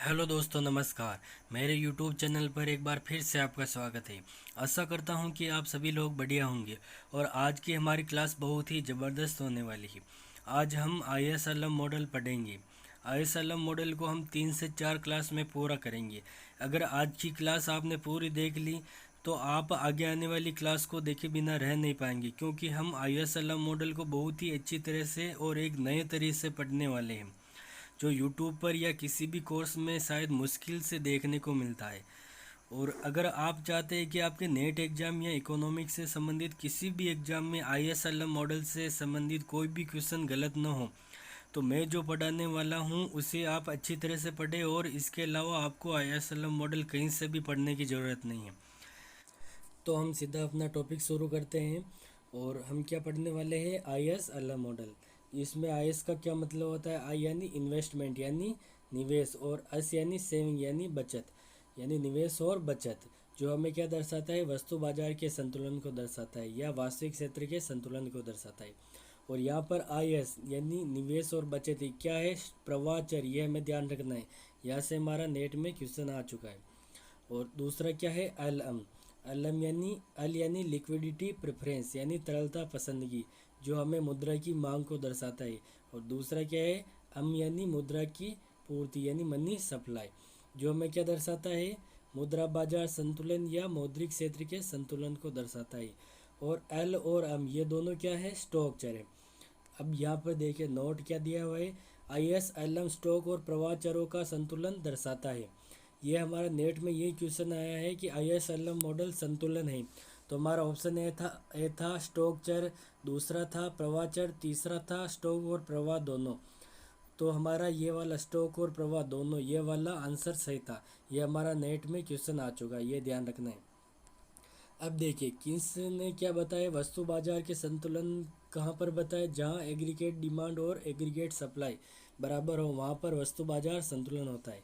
Hello दोस्तों, नमस्कार। मेरे यूट्यूब चैनल पर एक बार फिर से आपका स्वागत है। आशा करता हूं कि आप सभी लोग बढ़िया होंगे और आज की हमारी क्लास बहुत ही ज़बरदस्त होने वाली है। आज हम ISLM मॉडल पढ़ेंगे। ISLM मॉडल को हम 3 से 4 क्लास में पूरा करेंगे। अगर आज की क्लास आपने पूरी देख ली तो आप आगे आने वाली क्लास को देखे बिना रह नहीं पाएंगे, क्योंकि हम ISLM मॉडल को बहुत ही अच्छी तरह से और एक नए तरीके से पढ़ने वाले हैं, जो यूट्यूब पर या किसी भी कोर्स में शायद मुश्किल से देखने को मिलता है। और अगर आप चाहते हैं कि आपके नेट एग्ज़ाम या इकोनॉमिक्स से संबंधित किसी भी एग्ज़ाम में ISLM मॉडल से संबंधित कोई भी क्वेश्चन गलत ना हो, तो मैं जो पढ़ाने वाला हूँ उसे आप अच्छी तरह से पढ़ें। और इसके अलावा आपको ISLM मॉडल कहीं से भी पढ़ने की ज़रूरत नहीं है। तो हम सीधा अपना टॉपिक शुरू करते हैं। और हम क्या पढ़ने वाले हैं? ISLM model. इसमें IS का क्या मतलब होता है? I यानी इन्वेस्टमेंट यानी निवेश, और S यानी सेविंग यानी बचत, यानी निवेश और बचत, जो हमें क्या दर्शाता है? वस्तु बाजार के संतुलन को दर्शाता है या वास्तविक क्षेत्र के संतुलन को दर्शाता है। और यहाँ पर IS यानी निवेश और बचत ही क्या है? प्रवाह चर, ये हमें ध्यान रखना है। यहाँ से हमारा नेट में क्वेश्चन आ चुका है। और दूसरा क्या है? LM। LM यानी L यानी लिक्विडिटी प्रेफरेंस यानी तरलता पसंदगी, जो हमें मुद्रा की मांग को दर्शाता है। और दूसरा क्या है? M यानी मुद्रा की पूर्ति यानी मनी सप्लाई, जो हमें क्या दर्शाता है? मुद्रा बाजार संतुलन या मौद्रिक क्षेत्र के संतुलन को दर्शाता है। और L और M ये दोनों क्या है? स्टॉक चर है। अब यहाँ पर देखिए नोट क्या दिया हुआ है? ISLM स्टॉक और प्रवाह चरों का संतुलन दर्शाता है। ये हमारा नेट में ये क्वेश्चन आया है कि ISLM मॉडल संतुलन है। तो हमारा ऑप्शन ए था स्टॉक चर, दूसरा था प्रवाह चर, तीसरा था स्टॉक और प्रवाह दोनों। तो हमारा ये वाला स्टॉक और प्रवाह दोनों, ये वाला आंसर सही था। ये हमारा नेट में क्वेश्चन आ चुका है, ये ध्यान रखना है। अब देखिए किसने क्या बताया? वस्तु बाजार के संतुलन कहाँ पर बताया? जहाँ एग्रीगेट डिमांड और एग्रीगेट सप्लाई बराबर हो, वहाँ पर वस्तु बाजार संतुलन होता है,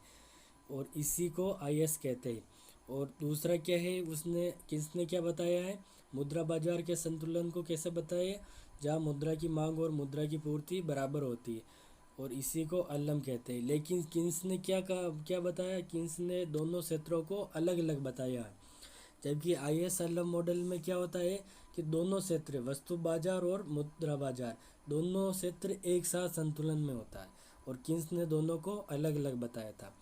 और इसी को IS कहते हैं। और दूसरा क्या है? उसने किसने क्या बताया है? मुद्रा बाजार के संतुलन को कैसे बताया? जहाँ मुद्रा की मांग और मुद्रा की पूर्ति बराबर होती है, और इसी को LM कहते हैं। लेकिन किन्स ने क्या बताया? किन्स ने दोनों क्षेत्रों को अलग अलग बताया है। जबकि ISLM मॉडल में क्या होता है कि दोनों क्षेत्र, वस्तु बाजार और मुद्रा बाजार, दोनों क्षेत्र एक साथ संतुलन में होता है, और किन्स ने दोनों को अलग अलग बताया था।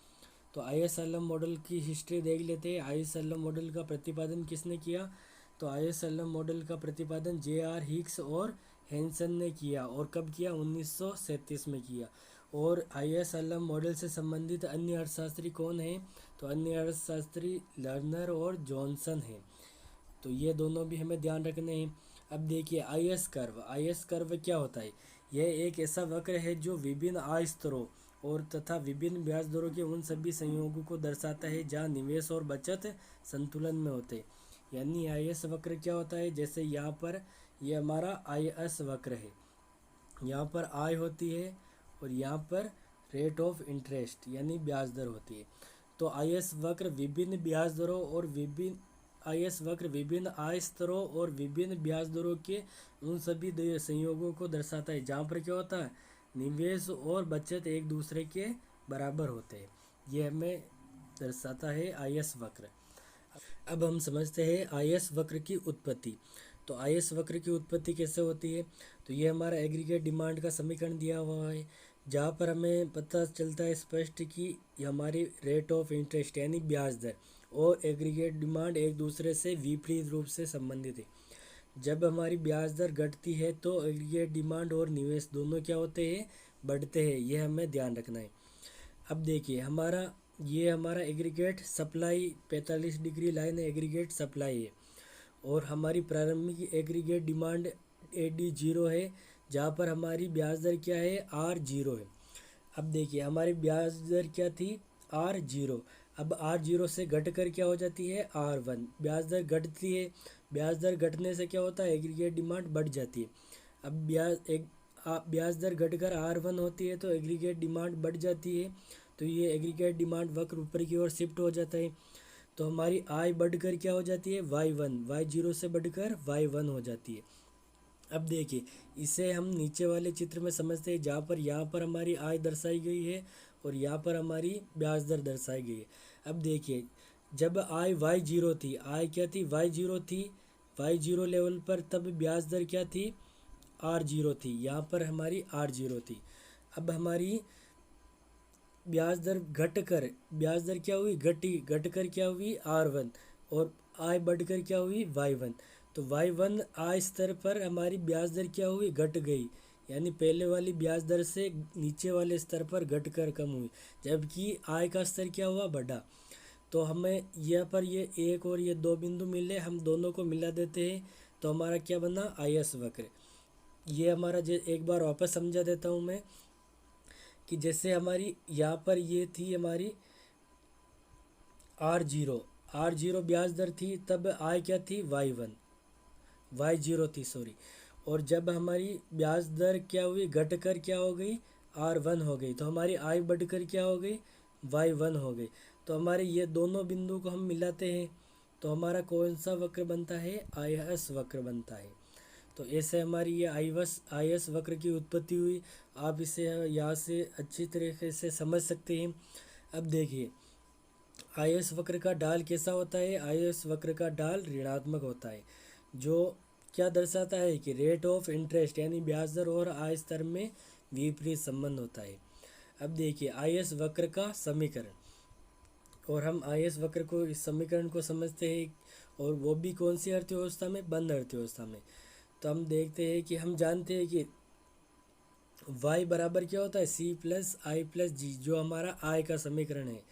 तो ISLM मॉडल की हिस्ट्री देख लेते हैं। ISLM मॉडल का प्रतिपादन किसने किया? तो ISLM मॉडल का प्रतिपादन JR हिक्स और हैंसन ने किया। और कब किया? 1937 में किया। और ISLM मॉडल से संबंधित अन्य अर्थशास्त्री कौन हैं? तो अन्य अर्थशास्त्री लर्नर और जॉनसन हैं। तो ये दोनों भी हमें ध्यान रखने हैं। अब देखिए IS कर्व क्या होता है? यह एक ऐसा वक्र है जो विभिन्न आय स्तरों और तथा विभिन्न ब्याज दरों के उन सभी संयोगों को दर्शाता है जहाँ निवेश और बचत संतुलन में होते हैं। यानी IS वक्र क्या होता है? जैसे यहाँ पर ये हमारा IS वक्र है। यहाँ पर आय होती है और यहाँ पर रेट ऑफ इंटरेस्ट यानी ब्याज दर होती है। तो IS वक्र विभिन्न ब्याज दरों और IS वक्र विभिन्न आय स्तरों और विभिन्न ब्याज दरों के उन सभी संयोगों को दर्शाता है जहाँ पर क्या होता है? निवेश और बचत एक दूसरे के बराबर होते हैं। ये हमें दर्शाता है IS वक्र। अब हम समझते हैं IS वक्र की उत्पत्ति। तो IS वक्र की उत्पत्ति कैसे होती है? तो ये हमारा एग्रीगेट डिमांड का समीकरण दिया हुआ है, जहाँ पर हमें पता चलता है स्पष्ट कि हमारी रेट ऑफ इंटरेस्ट यानी ब्याज दर और एग्रीगेट डिमांड एक दूसरे से विपरीत रूप से संबंधित है। जब हमारी ब्याज दर घटती है तो एग्रीगेट डिमांड और निवेश दोनों क्या होते हैं? बढ़ते हैं। यह हमें ध्यान रखना है। अब देखिए हमारा aggregate supply 45 degree line aggregate supply है, और हमारी प्रारंभिक एग्रीगेट डिमांड AD0 है, जहाँ पर हमारी ब्याज दर क्या है? R0 है। अब देखिए हमारी ब्याज दर क्या थी? R0। अब R0 से घटकर क्या हो जाती है? R1। ब्याज दर घटती है। ब्याज दर घटने से क्या होता है? एग्रीगेट डिमांड बढ़ जाती है। अब ब्याज दर घटकर R1 होती है तो एग्रीगेट डिमांड बढ़ जाती है। तो ये एग्रीगेट डिमांड वक्र ऊपर की ओर शिफ्ट हो जाता है। तो हमारी आय बढ़कर क्या हो जाती है? Y1। Y0 से बढ़कर Y1 हो जाती है। अब देखिए इसे हम नीचे वाले चित्र में समझते हैं, जहाँ पर यहाँ पर हमारी आय दर्शाई गई है और यहाँ पर हमारी ब्याज दर दर्शाई गई है। अब देखिए, जब आई वाई जीरो थी, आई क्या थी, वाई जीरो थी, वाई जीरो लेवल पर तब ब्याज दर क्या थी, आर जीरो थी। यहाँ पर हमारी आर जीरो थी। अब हमारी ब्याज दर घटकर, ब्याज दर क्या हुई, घटकर क्या हुई, आर वन, और आय बढ़कर क्या हुई, वाई वन। तो वाई वन आय स्तर पर हमारी ब्याज दर क्या हुई, घट गई, यानी पहले वाली ब्याज दर से नीचे वाले स्तर पर घटकर कम हुई, जबकि आय का स्तर क्या हुआ, बढ़ा। तो हमें यहाँ पर ये एक और ये दो बिंदु मिले, हम दोनों को मिला देते हैं तो हमारा क्या बना, आई एस वक्र। ये हमारा एक बार वापस समझा देता हूँ मैं, कि जैसे हमारी यहाँ पर ये थी हमारी आर जीरो, आर जीरो ब्याज दर थी, तब आय क्या थी, वाई वन, वाई जीरो थी सॉरी। और जब हमारी ब्याज दर क्या हुई, घटकर क्या हो गई, आर वन हो गई, तो हमारी आय बढ़कर क्या हो गई, वाई वन हो गई। तो हमारे ये दोनों बिंदु को हम मिलाते हैं तो हमारा कौन सा वक्र बनता है, आई एस वक्र बनता है। तो ऐसे हमारी ये आई एस वक्र की उत्पत्ति हुई। आप इसे यहाँ से अच्छी तरीके से समझ सकते हैं। अब देखिए, आई एस वक्र का ढाल कैसा होता है, आई एस वक्र का ढाल ऋणात्मक होता है, जो क्या दर्शाता है कि रेट ऑफ इंटरेस्ट यानी ब्याज दर और आय स्तर में विपरीत संबंध होता है। अब देखिए, आई एस वक्र का समीकरण, और हम आई एस वक्र को, इस समीकरण को समझते हैं, और वो भी कौन सी अर्थव्यवस्था में, बंद अर्थव्यवस्था में। तो हम देखते हैं कि हम जानते हैं कि y बराबर क्या होता है, सी प्लस आई प्लस जी, जो हमारा आय का समीकरण है,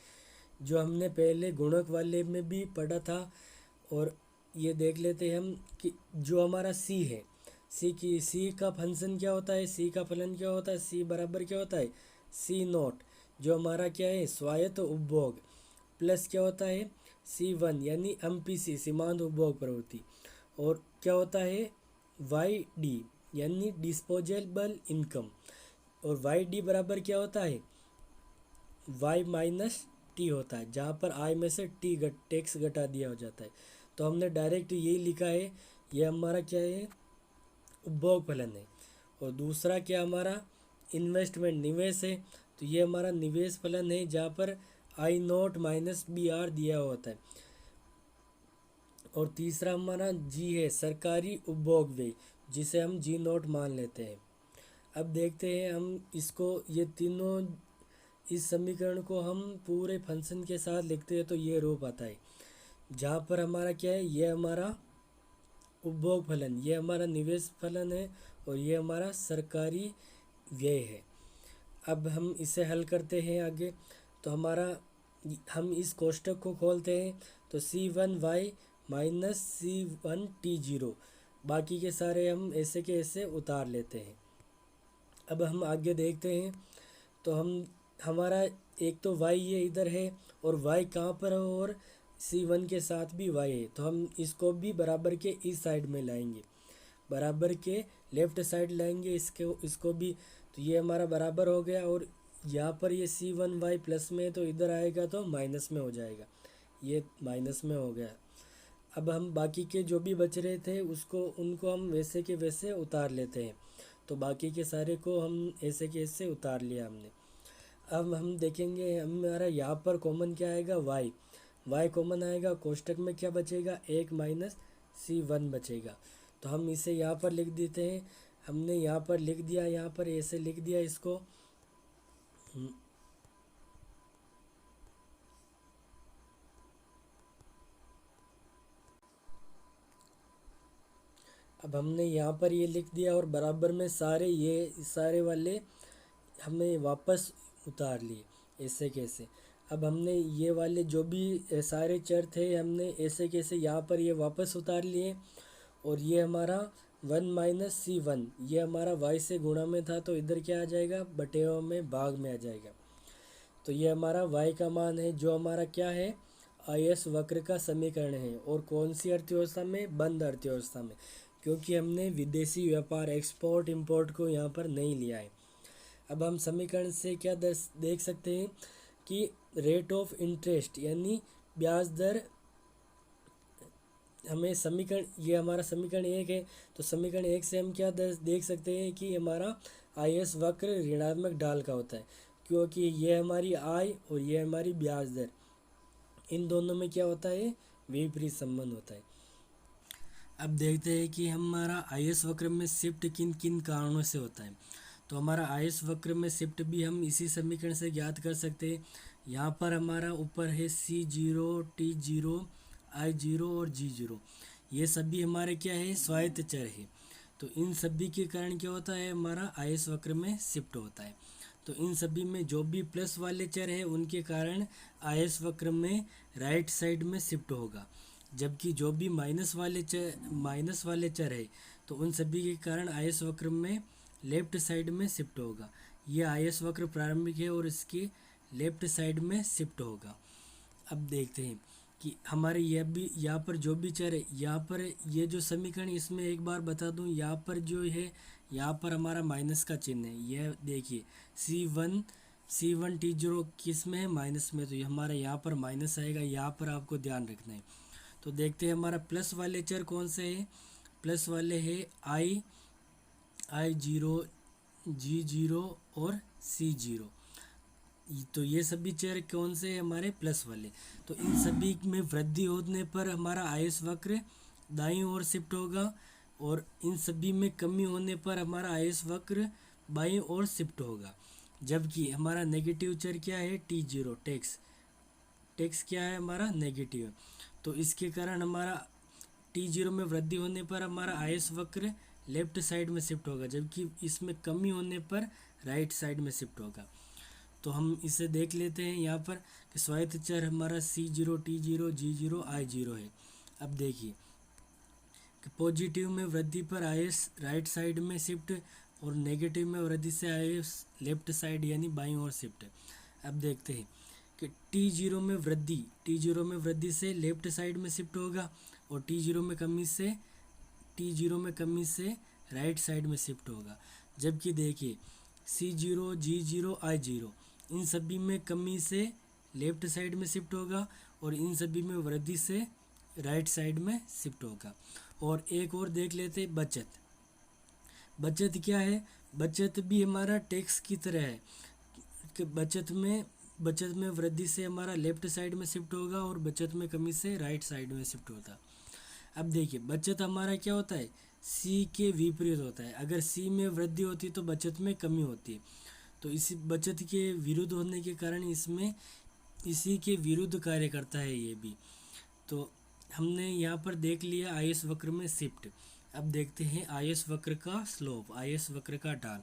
जो हमने पहले गुणक वाले में भी पढ़ा था। और ये देख लेते हैं हम कि जो हमारा सी है, सी का फंक्शन क्या होता है, सी का फलन क्या होता है, सी बराबर क्या होता है, सी नोट, जो हमारा क्या है, स्वायत्त उपभोग, प्लस क्या होता है, सी वन यानी एम पी सी, सीमांत उपभोग प्रवृत्ति, और क्या होता है, वाई डी यानी डिस्पोजेबल इनकम। और वाई डी बराबर क्या होता है, वाई माइनस टी होता है, जहाँ पर आई में से टैक्स घटा दिया हो जाता है। तो हमने डायरेक्ट यही लिखा है, ये हमारा क्या है, उपभोग फलन है। और दूसरा क्या हमारा, इन्वेस्टमेंट निवेश है, तो ये हमारा निवेश फलन है, जहाँ पर आई नोट माइनस बी आर दिया होता है। और तीसरा हमारा जी है, सरकारी उपभोग व्यय, जिसे हम जी नोट मान लेते हैं। अब देखते हैं हम इसको, ये तीनों, इस समीकरण को हम पूरे फंक्शन के साथ लिखते हैं तो ये रूप आता है, जहाँ पर हमारा क्या है, ये हमारा उपभोग फलन, ये हमारा निवेश फलन है, और ये हमारा सरकारी व्यय है। अब हम इसे हल करते हैं आगे, तो हमारा, हम इस कोष्टक को खोलते हैं तो सी वन वाई माइनस सी वन टी जीरो, बाकी के सारे हम ऐसे के ऐसे उतार लेते हैं। अब हम आगे देखते हैं तो हम, हमारा एक तो y ये इधर है, और y कहाँ पर है, और c1 के साथ भी y है, तो हम इसको भी बराबर के इस साइड में लाएंगे, बराबर के लेफ्ट साइड लाएंगे इसको भी। तो ये हमारा बराबर हो गया, और यहाँ पर ये c1y प्लस में है तो इधर आएगा तो माइनस में हो जाएगा, ये माइनस में हो गया। अब हम बाकी के जो भी बच रहे थे उसको, उनको हम वैसे के वैसे उतार लेते हैं। तो बाकी के सारे को हम ऐसे के ऐसे उतार लिया हमने। अब हम देखेंगे हमारा यहाँ पर कॉमन क्या आएगा, y कॉमन आएगा, कोष्टक में क्या बचेगा, एक माइनस सी वन बचेगा। तो हम इसे यहाँ पर लिख देते हैं, हमने यहाँ पर लिख दिया, यहाँ पर ऐसे लिख दिया इसको। अब हमने यहाँ पर ये लिख दिया, और बराबर में सारे ये सारे वाले हमने वापस उतार लिए ऐसे कैसे। अब हमने ये वाले जो भी सारे चर थे हमने ऐसे कैसे यहाँ पर ये वापस उतार लिए, और ये हमारा वन माइनस सी वन, ये हमारा वाई से गुणा में था तो इधर क्या आ जाएगा, बटेवा में भाग में आ जाएगा। तो ये हमारा वाई का मान है, जो हमारा क्या है, आई एस वक्र का समीकरण है। और कौन सी अर्थव्यवस्था में, बंद अर्थव्यवस्था में, क्योंकि हमने विदेशी व्यापार एक्सपोर्ट इंपोर्ट को यहाँ पर नहीं लिया है। अब हम समीकरण से क्या देख सकते हैं कि रेट ऑफ इंटरेस्ट यानी ब्याज दर, हमें समीकरण, ये हमारा समीकरण एक है, तो समीकरण एक से हम क्या देख सकते हैं कि हमारा आई एस वक्र ऋणात्मक ढाल का होता है, क्योंकि ये हमारी आय और ये हमारी ब्याज दर, इन दोनों में क्या होता है, विपरीत संबंध होता है। अब देखते हैं कि हमारा आयस वक्र में शिफ्ट किन किन कारणों से होता है। तो हमारा आयस वक्र में शिफ्ट भी हम इसी समीकरण से ज्ञात कर सकते हैं। यहाँ पर हमारा ऊपर है C0, T0, I0 और G0, ये सभी हमारे क्या है, स्वायत्त चर है। तो इन सभी के कारण क्या होता है, हमारा आयस वक्र में शिफ्ट होता है। तो इन सभी में जो भी प्लस वाले चर है उनके कारण आयस वक्र में राइट साइड में शिफ्ट होगा, जबकि जो भी माइनस वाले चर है तो उन सभी के कारण आयस वक्र में लेफ्ट साइड में शिफ्ट होगा। ये आयस वक्र प्रारंभिक है और इसके लेफ्ट साइड में शिफ्ट होगा। अब देखते हैं कि हमारे यह भी यहाँ पर जो भी चर है, यहाँ पर ये जो समीकरण, इसमें एक बार बता दूँ, यहाँ पर जो है, यहाँ पर हमारा माइनस का चिन्ह है। यह देखिए C1 T0 किस में है, माइनस में, तो ये हमारा यहाँ पर माइनस आएगा, यहाँ पर आपको ध्यान रखना है। तो देखते हैं हमारा प्लस वाले चर कौन से हैं। प्लस वाले है I0, G0 और C0। तो ये सभी चर कौन से हैं, हमारे प्लस वाले। तो इन सभी में वृद्धि होने पर हमारा आयस वक्र दाईं ओर शिफ्ट होगा, और इन सभी में कमी होने पर हमारा आयस वक्र बाईं ओर शिफ्ट होगा। जबकि हमारा नेगेटिव चर क्या है, T0, टैक्स क्या है हमारा, नेगेटिव। तो इसके कारण हमारा T0 में वृद्धि होने पर हमारा आयस वक्र लेफ्ट साइड में शिफ्ट होगा, जबकि इसमें कमी होने पर राइट साइड में शिफ्ट होगा। तो हम इसे देख लेते हैं यहाँ पर कि स्वायत्त चर हमारा C0, T0, G0, I0 है। अब देखिए कि पॉजिटिव में वृद्धि पर आयस राइट साइड में शिफ्ट, और नेगेटिव में वृद्धि से आयस लेफ्ट साइड यानी बाईं ओर शिफ्ट। अब देखते हैं कि T0 में वृद्धि से लेफ्ट साइड में शिफ्ट होगा, और T0 में कमी से राइट साइड में शिफ्ट होगा। जबकि देखिए C0, G0, I0, इन सभी में कमी से लेफ्ट साइड में शिफ्ट होगा, और इन सभी में वृद्धि से राइट साइड में शिफ्ट होगा। और एक और देख लेते, बचत क्या है, बचत भी हमारा टैक्स की तरह है कि बचत में वृद्धि से हमारा लेफ्ट साइड में शिफ्ट होगा, और बचत में कमी से राइट साइड में शिफ्ट होता। अब देखिए बचत हमारा क्या होता है, सी के विपरीत होता है। अगर सी में वृद्धि होती है तो बचत में कमी होती है। तो इसी बचत के विरुद्ध होने के कारण इसमें इसी के विरुद्ध कार्य करता है ये भी। तो हमने यहाँ पर देख लिया आयस वक्र में शिफ्ट। अब देखते हैं आयस वक्र का स्लोप, आयस वक्र का ढाल।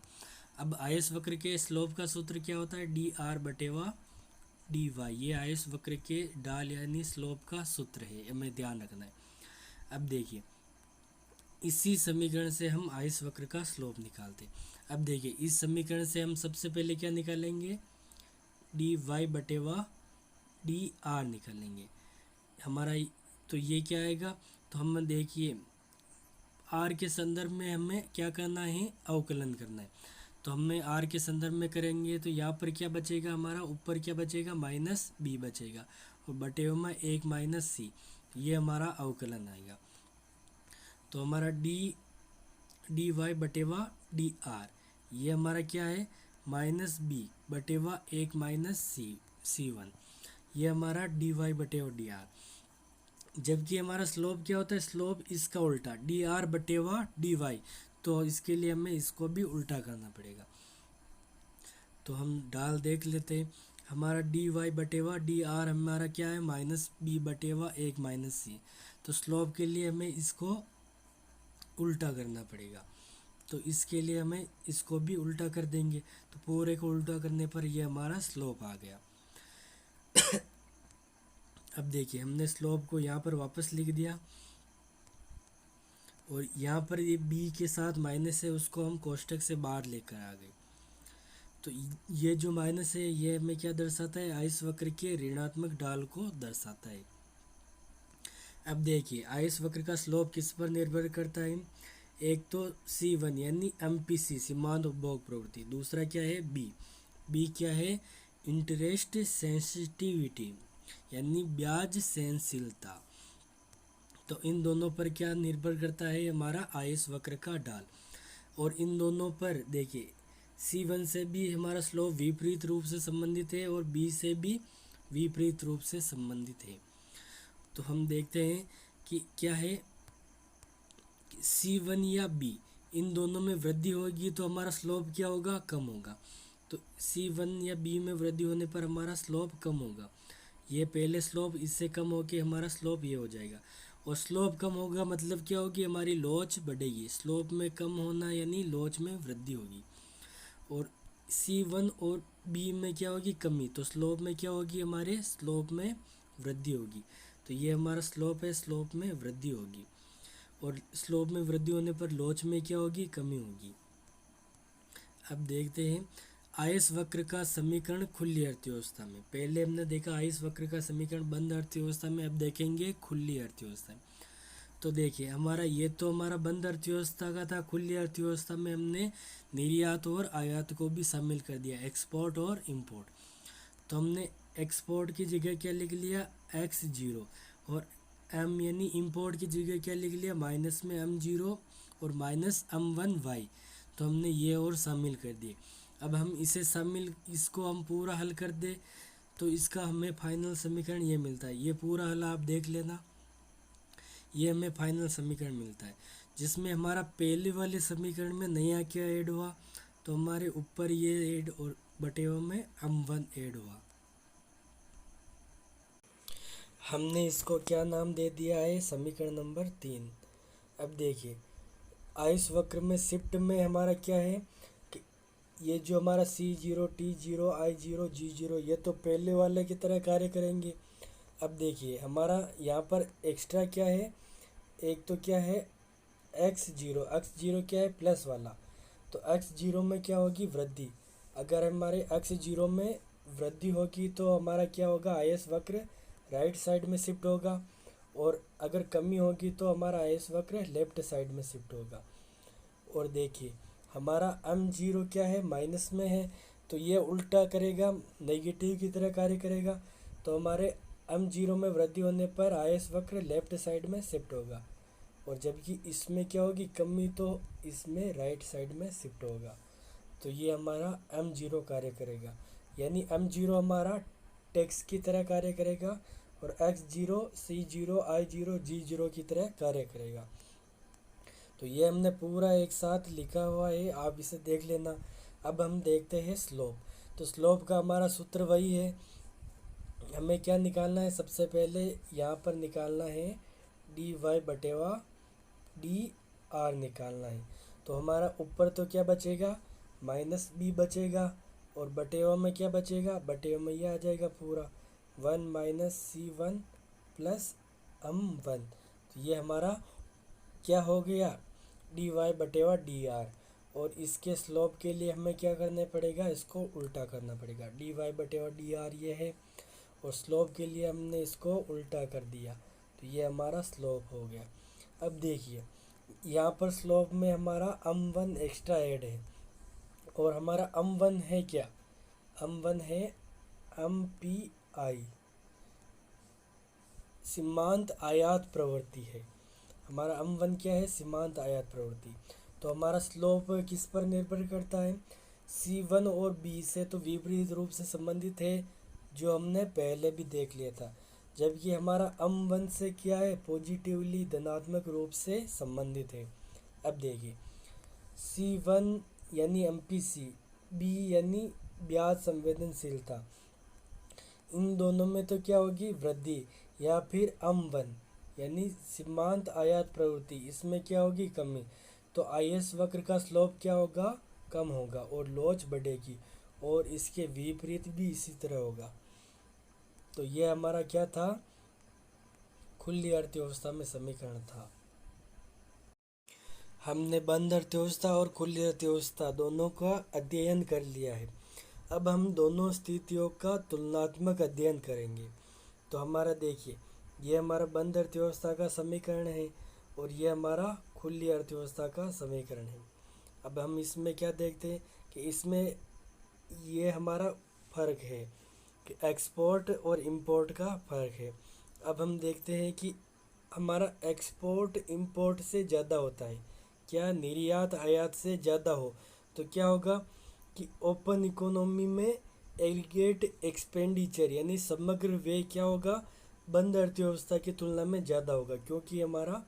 अब आयस वक्र के स्लोप का सूत्र क्या होता है, dr/dy। ये आयस वक्र के ढाल यानी स्लोप का सूत्र है, हमें ध्यान रखना है। अब देखिए इसी समीकरण से हम आयस वक्र का स्लोप निकालते। अब देखिए इस समीकरण से हम सबसे पहले क्या निकालेंगे, dy/dr निकालेंगे हमारा। तो ये क्या आएगा, तो हम देखिए r के संदर्भ में हमें क्या करना है, अवकलन करना है। तो हमें r के संदर्भ में करेंगे तो यहाँ पर क्या बचेगा, हमारा ऊपर क्या बचेगा, -b बचेगा, और बटे में 1 - c, ये हमारा अवकलन आएगा। तो हमारा dy/dr ये हमारा क्या है, -b/1 - c1, ये हमारा dy/dr। जबकि हमारा स्लोप क्या होता है, स्लोप इसका उल्टा dr/dy, तो इसके लिए हमें इसको भी उल्टा करना पड़ेगा। तो हम ढाल देख लेते हैं, हमारा dy/dr हमारा क्या है, -b/1 - c। तो स्लोप के लिए हमें इसको उल्टा करना पड़ेगा, तो इसके लिए हमें इसको भी उल्टा कर देंगे। तो पूरे को उल्टा करने पर ये हमारा स्लोप आ गया। अब देखिए हमने स्लोप को यहाँ पर वापस लिख दिया, और यहाँ पर ये b के साथ माइनस है, उसको हम कोष्ठक से बाहर लेकर आ गए। तो ये जो माइनस है ये हमें क्या दर्शाता है, आयस वक्र के ऋणात्मक ढाल को दर्शाता है। अब देखिए आयस वक्र का स्लोप किस पर निर्भर करता है, एक तो C1 यानी MPC सीमांत उपभोग प्रवृत्ति, दूसरा क्या है B क्या है, इंटरेस्ट सेंसिटिविटी यानी ब्याज सहनशीलता। तो इन दोनों पर क्या निर्भर करता है, हमारा आयस वक्र का ढाल। और इन दोनों पर देखिए C1 से भी हमारा स्लोप विपरीत रूप से संबंधित है और B से भी विपरीत रूप से संबंधित है। तो हम देखते हैं कि क्या है, C1 या B इन दोनों में वृद्धि होगी तो हमारा स्लोप क्या होगा, कम होगा। तो C1 या B में वृद्धि होने पर हमारा स्लोप कम होगा। ये पहले स्लोप इससे कम होके हमारा स्लोप ये हो जाएगा। और स्लोप कम होगा मतलब क्या होगी, हमारी लोच बढ़ेगी। स्लोप में कम होना यानी लोच में वृद्धि होगी। और C1 और B में क्या होगी, कमी। तो स्लोप में क्या होगी, हमारे स्लोप में वृद्धि होगी। तो ये हमारा स्लोप है, स्लोप में वृद्धि होगी। और स्लोप में वृद्धि होने पर लोच में क्या होगी, कमी होगी। अब देखते हैं आयस वक्र का समीकरण खुली अर्थव्यवस्था में। पहले हमने देखा आयस वक्र का समीकरण बंद अर्थव्यवस्था में, अब देखेंगे खुली अर्थव्यवस्था में। तो देखिए हमारा ये तो हमारा बंद अर्थव्यवस्था का था। खुली अर्थव्यवस्था में हमने निर्यात और आयात को भी शामिल कर दिया, एक्सपोर्ट और इंपोर्ट। तो हमने एक्सपोर्ट की जगह क्या लिख लिया, x0, और m यानी इंपोर्ट की जगह क्या लिख लिया, माइनस में m0 और माइनस m1y। तो हमने ये और शामिल कर दिए। अब हम इसे शामिल, इसको हम पूरा हल कर दे तो इसका हमें फाइनल समीकरण ये मिलता है। ये पूरा हल आप देख लेना, ये हमें फाइनल समीकरण मिलता है। जिसमें हमारा पहले वाले समीकरण में नया क्या ऐड हुआ, तो हमारे ऊपर ये ऐड और बटे हुए में m1 ऐड हुआ। हमने इसको क्या नाम दे दिया है, समीकरण नंबर 3। अब देखिए आयस वक्र में शिफ्ट में हमारा क्या है कि ये जो हमारा C0, T0, I0, G0 ये तो पहले वाले की तरह कार्य करेंगे। अब देखिए हमारा यहाँ पर एक्स्ट्रा क्या है, एक तो क्या है x0, x0 क्या है, प्लस वाला। तो x0 में क्या होगी, वृद्धि। अगर हमारे x0 में वृद्धि होगी तो हमारा क्या होगा, आयस वक्र राइट साइड में शिफ्ट होगा। और अगर कमी होगी तो हमारा आयस वक्र लेफ्ट साइड में शिफ्ट होगा। और देखिए हमारा m0 क्या है, माइनस में है, तो ये उल्टा करेगा, नेगेटिव की तरह कार्य करेगा। तो हमारे m0 में वृद्धि होने पर आयस वक्र लेफ्ट साइड में शिफ्ट होगा। और जबकि इसमें क्या होगी, कमी, तो इसमें राइट साइड में शिफ्ट होगा। तो ये हमारा m0 कार्य करेगा, यानी m0 हमारा टैक्स की तरह कार्य करेगा और x0, C0, I0, G0 की तरह कार्य करेगा। तो ये हमने पूरा एक साथ लिखा हुआ है, आप इसे देख लेना। अब हम देखते हैं स्लोप। तो स्लोप का हमारा सूत्र वही है, हमें क्या निकालना है, सबसे पहले यहाँ पर निकालना है dy/dr निकालना है। तो हमारा ऊपर तो क्या बचेगा, माइनस b बचेगा, और बटेवा में क्या बचेगा, बटेवा में ये आ जाएगा पूरा 1 माइनस C1 प्लस m1। तो ये हमारा क्या हो गया, dy/dr। और इसके स्लोप के लिए हमें क्या करना पड़ेगा, इसको उल्टा करना पड़ेगा। dy/dr ये है और स्लोप के लिए हमने इसको उल्टा कर दिया, तो ये हमारा स्लोप हो गया। अब देखिए यहाँ पर स्लोप में हमारा m1 एक्स्ट्रा ऐड है। और हमारा m1 है क्या, m1 है MPI, सीमांत आयात प्रवृत्ति है। हमारा m1 क्या है, सीमांत आयात प्रवृत्ति। तो हमारा स्लोप किस पर निर्भर करता है, C1 और B से तो विपरीत रूप से संबंधित है, जो हमने पहले भी देख लिया था। जबकि हमारा m1 से क्या है, पॉजिटिवली धनात्मक रूप से संबंधित है। अब देखिए C1 यानी MPC, B यानी ब्याज संवेदनशीलता, इन दोनों में तो क्या होगी, वृद्धि। या फिर m1 यानी सीमांत आयात प्रवृत्ति, इसमें क्या होगी, कमी। तो आयस वक्र का स्लोप क्या होगा, कम होगा और लोच बढ़ेगी। और इसके विपरीत भी इसी तरह होगा। तो ये हमारा क्या था, खुली अर्थव्यवस्था में समीकरण था। हमने बंद अर्थव्यवस्था और खुली अर्थव्यवस्था दोनों का अध्ययन कर लिया है। अब हम दोनों स्थितियों का तुलनात्मक अध्ययन करेंगे। तो हमारा देखिए ये हमारा बंद अर्थव्यवस्था का समीकरण है और ये हमारा खुली अर्थव्यवस्था का समीकरण है। अब हम इसमें क्या देखते हैं कि इसमें ये हमारा फ़र्क है कि एक्सपोर्ट और इंपोर्ट का फ़र्क है। अब हम देखते हैं कि हमारा एक्सपोर्ट इंपोर्ट से ज़्यादा होता है, क्या निर्यात आयात से ज़्यादा हो तो क्या होगा, कि ओपन इकोनॉमी में एग्रीगेट एक्सपेंडिचर यानी समग्र व्यय क्या होगा, बंद अर्थव्यवस्था की तुलना में ज़्यादा होगा, क्योंकि हमारा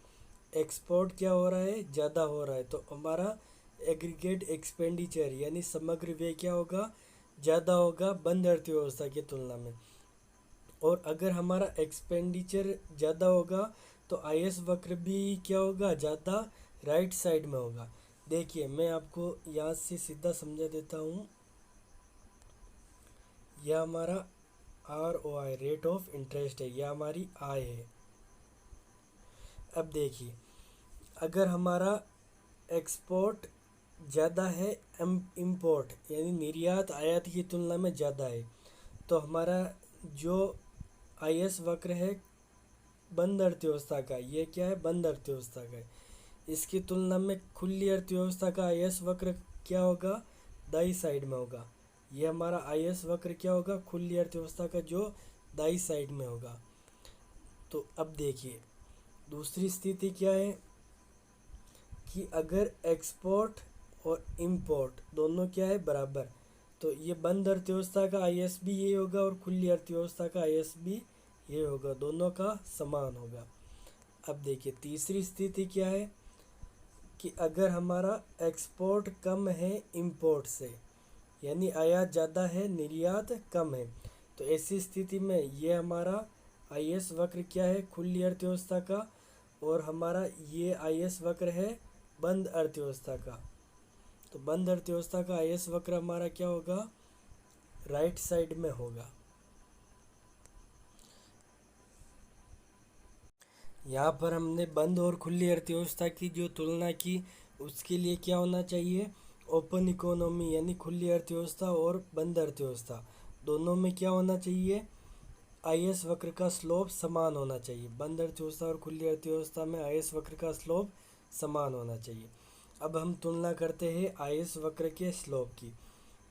एक्सपोर्ट क्या हो रहा है, ज़्यादा हो रहा है, तो हमारा एग्रीगेट एक्सपेंडिचर यानी समग्र व्यय क्या होगा, ज़्यादा होगा बंद अर्थव्यवस्था की तुलना में। और अगर हमारा एक्सपेंडिचर ज़्यादा होगा तो आईएस वक्र भी क्या होगा, ज़्यादा राइट साइड में होगा। देखिए मैं आपको यहाँ से सीधा समझा देता हूँ। यह हमारा ROI रेट ऑफ इंटरेस्ट है, यह हमारी आय है। अब देखिए अगर हमारा एक्सपोर्ट ज़्यादा है, इम्पोर्ट यानी निर्यात आयात की तुलना में ज़्यादा है, तो हमारा जो आईएस वक्र है बंद अर्थव्यवस्था का, ये क्या है, बंद अर्थव्यवस्था का है। इसकी तुलना में खुली अर्थव्यवस्था का आईएस वक्र क्या होगा, दाई साइड में होगा। ये हमारा आईएस वक्र क्या होगा, खुली अर्थव्यवस्था का जो दाई साइड में होगा। तो अब देखिए दूसरी स्थिति क्या है कि अगर एक्सपोर्ट और इंपोर्ट दोनों क्या है, बराबर, तो ये बंद अर्थव्यवस्था का आईएस भी ये होगा और खुली अर्थव्यवस्था का आईएस भी ये होगा, दोनों का समान होगा। अब देखिए तीसरी स्थिति क्या है कि अगर हमारा एक्सपोर्ट कम है इंपोर्ट से, यानी आयात ज़्यादा है निर्यात कम है, तो ऐसी स्थिति में ये हमारा आईएस वक्र क्या है, खुली अर्थव्यवस्था का, और हमारा ये आईएस वक्र है बंद अर्थव्यवस्था का। तो बंद अर्थव्यवस्था का आईएस वक्र हमारा क्या होगा, राइट साइड में होगा। यहाँ पर हमने बंद और खुली अर्थव्यवस्था की जो तुलना की, उसके लिए क्या होना चाहिए, ओपन इकोनॉमी यानी खुली अर्थव्यवस्था और बंद अर्थव्यवस्था दोनों में क्या होना चाहिए, आईएस वक्र का स्लोप समान होना चाहिए। बंद अर्थव्यवस्था और खुली अर्थव्यवस्था में आईएस वक्र का स्लोप समान होना चाहिए। अब हम तुलना करते हैं आईएस वक्र के स्लोप की।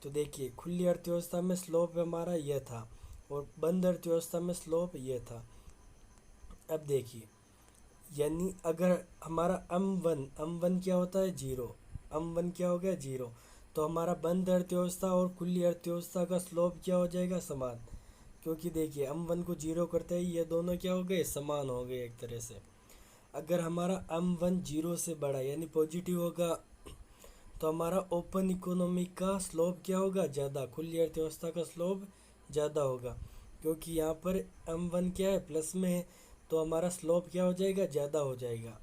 तो देखिए खुली अर्थव्यवस्था में स्लोप हमारा यह था और बंद अर्थव्यवस्था में स्लोप यह था। अब देखिए यानी अगर हमारा M1 क्या होता है, जीरो, M1 क्या हो गया, जीरो, तो हमारा बंद अर्थव्यवस्था और खुली अर्थव्यवस्था का स्लोप क्या हो जाएगा, समान, क्योंकि देखिए M1 को जीरो करते ही ये दोनों क्या हो गए, समान हो गए एक तरह से। अगर हमारा M1 जीरो से बड़ा यानी पॉजिटिव होगा, तो हमारा ओपन इकोनॉमी का स्लोप क्या होगा, ज़्यादा, खुली अर्थव्यवस्था का स्लोप ज़्यादा होगा, क्योंकि यहाँ पर M1 क्या है, प्लस में है, तो हमारा स्लोप क्या हो जाएगा, ज़्यादा हो जाएगा।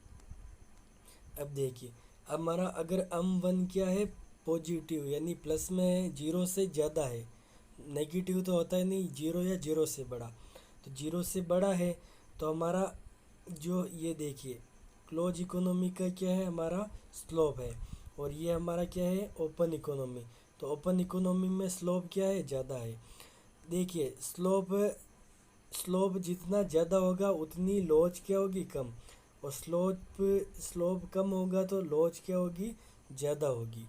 अब देखिए हमारा अगर M1 क्या है, पॉजिटिव यानी प्लस में है, जीरो से ज़्यादा है, नेगेटिव तो होता है नहीं, जीरो या जीरो से बड़ा, तो जीरो से बड़ा है, तो हमारा जो ये देखिए क्लोज इकोनॉमी का क्या है, हमारा स्लोप है, और ये हमारा क्या है, ओपन इकोनॉमी, तो ओपन इकोनॉमी में स्लोप क्या है, ज़्यादा है। देखिए स्लोप जितना ज़्यादा होगा उतनी लॉज क्या होगी, कम, और स्लोप कम होगा तो लॉज क्या होगी, ज़्यादा होगी।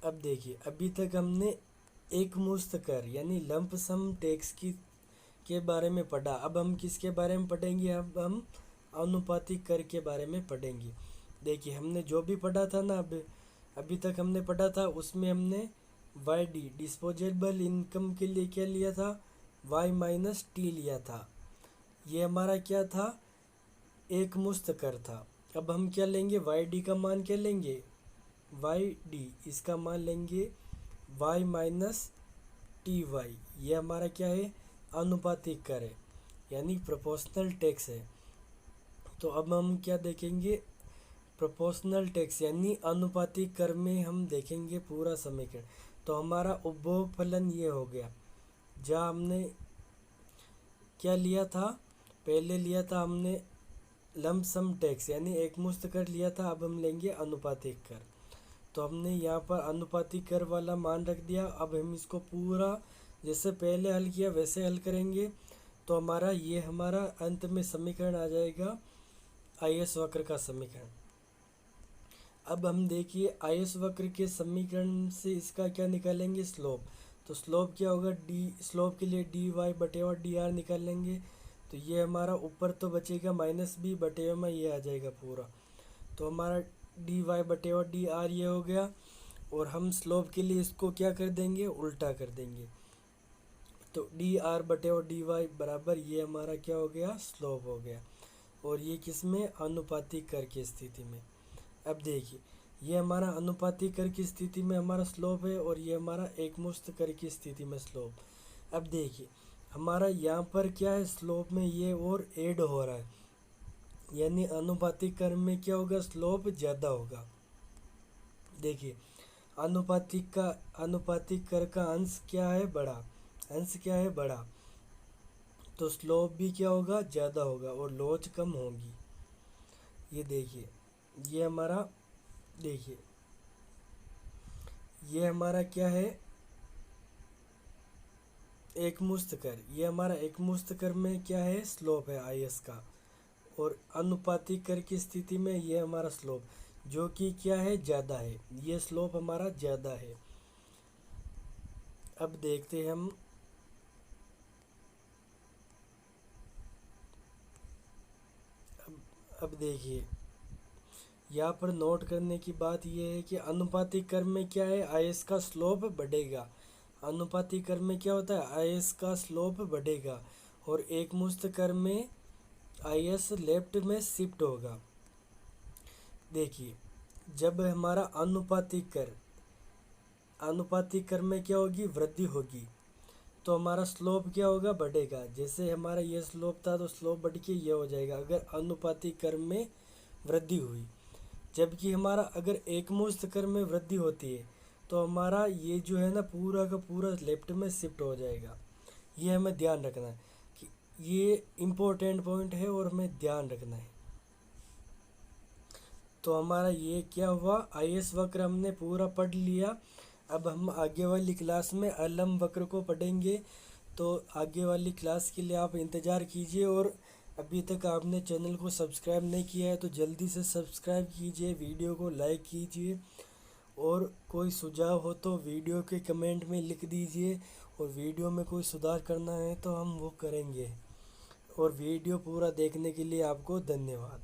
अब देखिए अभी तक हमने एक मुश्त कर यानी लंप सम टैक्स की के बारे में पढ़ा। अब हम किसके बारे में पढ़ेंगे, अब हम अनुपातिक कर के बारे में पढ़ेंगे। देखिए हमने जो भी पढ़ा था ना, अभी तक हमने पढ़ा था, उसमें हमने YD डिस्पोजेबल इनकम के लिए क्या लिया था, Y-T लिया था। ये हमारा क्या था, एक मुश्त कर था। अब हम क्या लेंगे, YD का मान क्या लेंगे, YD इसका मान लेंगे Y-TY। ये हमारा क्या है, अनुपातिक कर है यानी प्रोपोर्शनल टैक्स है। तो अब हम क्या देखेंगे, प्रोपोर्शनल टैक्स यानी अनुपातिक कर में हम देखेंगे पूरा समीकरण। तो हमारा उपभोग फलन ये हो गया, जहाँ हमने क्या लिया था, पहले लिया था हमने लंप सम टैक्स यानी एक मुश्त कर लिया था, अब हम लेंगे अनुपातिक कर। तो हमने यहाँ पर अनुपातिक कर वाला मान रख दिया। अब हम इसको पूरा जैसे पहले हल किया वैसे हल करेंगे, तो हमारा ये हमारा अंत में समीकरण आ जाएगा, आईएस वक्र का समीकरण। अब हम देखिए आईएस वक्र के समीकरण से इसका क्या निकालेंगे, स्लोप। तो स्लोप क्या होगा, स्लोप के लिए dy/dr निकाल लेंगे। तो ये हमारा ऊपर तो बचेगा -b, बटे में ये आ जाएगा पूरा। तो हमारा dy/dr ये हो गया, और हम स्लोप के लिए इसको क्या कर देंगे, उल्टा कर देंगे। तो डी आर बटे और डी वाई बराबर ये हमारा क्या हो गया, स्लोप हो गया। और ये किस में, अनुपातिक कर की स्थिति में। अब देखिए ये हमारा अनुपातिक कर की स्थिति में हमारा स्लोप है और ये हमारा एकमुश्त कर की स्थिति में स्लोप। अब देखिए हमारा यहाँ पर क्या है, स्लोप में ये और ऐड हो रहा है, यानी अनुपातिक कर में क्या होगा, स्लोप ज़्यादा होगा। देखिए अनुपातिक कर का अंश क्या है, बड़ा, अंश क्या है, बड़ा, तो स्लोप भी क्या होगा, ज़्यादा होगा और लोच कम होगी। ये देखिए ये हमारा, देखिए ये हमारा क्या है, एकमुश्त कर, ये हमारा एकमुश्त कर में क्या है, स्लोप है आई एस का। और अनुपातिक कर की स्थिति में ये हमारा स्लोप जो कि क्या है, ज़्यादा है, ये स्लोप हमारा ज़्यादा है। अब देखते हैं हम, अब देखिए यहाँ पर नोट करने की बात यह है कि अनुपातिक कर में क्या है, आई एस का स्लोप बढ़ेगा। अनुपातिक कर में क्या होता है, आई एस का स्लोप बढ़ेगा और एकमुश्त कर में आई एस लेफ्ट में शिफ्ट होगा। देखिए जब हमारा अनुपातिक कर में क्या होगी, वृद्धि होगी, तो हमारा स्लोप क्या होगा, बढ़ेगा। जैसे हमारा ये स्लोप था तो स्लोप बढ़ के ये हो जाएगा अगर अनुपातिक कर में वृद्धि हुई। जबकि हमारा अगर एकमुश्त कर में वृद्धि होती है तो हमारा ये जो है ना पूरा का पूरा लेफ्ट में शिफ्ट हो जाएगा। ये हमें ध्यान रखना है कि ये इम्पोर्टेंट पॉइंट है और हमें ध्यान रखना है। तो हमारा ये क्या हुआ, आई एस वक्र हमने पूरा पढ़ लिया। अब हम आगे वाली क्लास में अवलंब वक्र को पढ़ेंगे। तो आगे वाली क्लास के लिए आप इंतज़ार कीजिए और अभी तक आपने चैनल को सब्सक्राइब नहीं किया है तो जल्दी से सब्सक्राइब कीजिए, वीडियो को लाइक कीजिए और कोई सुझाव हो तो वीडियो के कमेंट में लिख दीजिए और वीडियो में कोई सुधार करना है तो हम वो करेंगे। और वीडियो पूरा देखने के लिए आपको धन्यवाद।